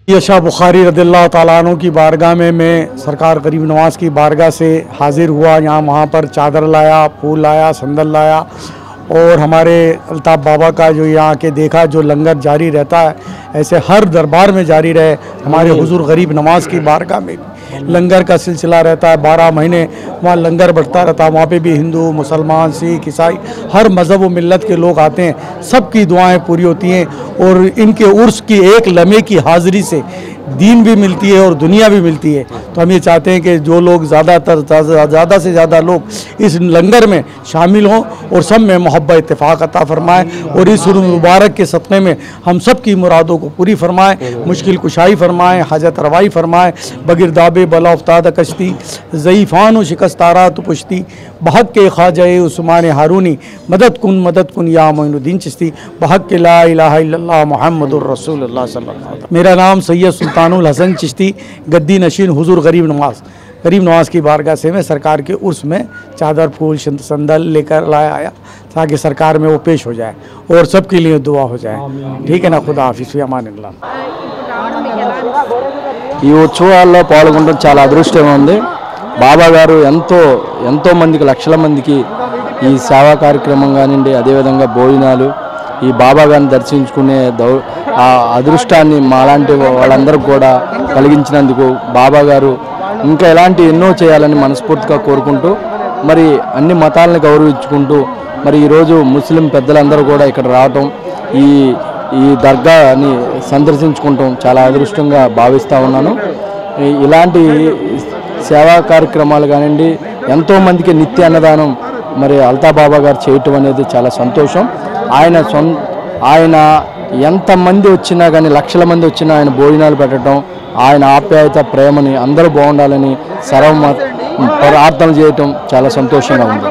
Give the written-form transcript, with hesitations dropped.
यशा बुखारी रदिल्लाह ताला अन्हु की बारगाह में मैं सरकार गरीब नवाज़ की बारगाह से हाजिर हुआ। यहाँ वहाँ पर चादर लाया, फूल लाया, संदल लाया और हमारे अल्ताफ़ बाबा का जो यहाँ के देखा जो लंगर जारी रहता है, ऐसे हर दरबार में जारी रहे। हमारे हुजूर गरीब नवाज़ की बारगाह में लंगर का सिलसिला रहता है, 12 महीने वहाँ लंगर बढ़ता रहता है। वहाँ पे भी हिंदू, मुसलमान, सिख, ईसाई हर मज़हब व मिल्लत के लोग आते हैं, सबकी दुआएं पूरी होती हैं और इनके उर्स की एक लम्हे की हाज़िरी से दीन भी मिलती है और दुनिया भी मिलती है। तो हम ये चाहते हैं कि जो लोग ज़्यादा से ज़्यादा लोग इस लंगर में शामिल हों और सब में मोहब्बत इत्तेफाक अता फरमाएँ और इस मुबारक के सदक़े में हम सब की मुरादों को पूरी फरमाएँ, मुश्किल कुशाई फरमाएँ, हाजत रवाई फरमाएँ। बगिरदाबे बला उफ्ताद कश्ती ज़ईफ़ान व शिकस्तारा तो पुश्ती बहक के ख्वाजा उस्मान हारूनी मदद कुन या मोइनुद्दीन चिश्ती बहक के ला इलाहा इल्लल्लाह मुहम्मदुर रसूलुल्लाह सल्लल्लाहु अलैहि वसल्लम। मेरा नाम सैयद सुल्तानुल हसन चिश्ती गद्दी नशीन हुजूर गरीब नवाज़ की बारगाह से मैं सरकार के उर्स में चादर, फूल, संदल लेकर आया ताकि सरकार में वो पेश हो जाए और सबके लिए दुआ हो जाए। ठीक है ना, खुदा हाफिज़ अमानिल्लाह। ఈ ఉత్సవాల్లో పాల్గొనడం చాలా అదృష్టంగా ఉంది। బాబా గారు ఎంతో మందికి లక్షల మందికి ఈ సేవా కార్యక్రమం కానివ్వండి, అదేవిధంగా భోజనాలు ఈ బాబా గారిని దర్శించుకునే ఆ అదృష్టాన్ని మాలాంటి వాళ్ళందరూ కూడా కలిగించినందుకు బాబా గారు ఇంకా ఇలాంటి ఎన్నో చేయాలని మనస్ఫూర్తిగా కోరుకుంటూ మరి అన్ని మతాలను గౌరవించుకుంటూ మరి ఈరోజు ముస్లిం పెద్దలందరూ కూడా ఇక్కడ రావటం ఈ దర్గాని సందర్శించుకుంటాం చాలా అదృష్టంగా భావిస్తూ ఉన్నాను। ఇలాంటి సేవా కార్యక్రమాలు కానివ్వండి, ఎంతోమందికి నిత్య అన్నదానం మరి అల్తాఫ్ బాబా గారు చేయటం అనేది చాలా సంతోషం। ఆయన ఎంతమంది వచ్చినా కానీ లక్షల మంది వచ్చినా ఆయన భోజనాలు పెట్టడం, ఆయన ఆప్యాయత ప్రేమని అందరూ బాగుండాలని ప్రార్థన చేయటం చాలా సంతోషంగా ఉంది।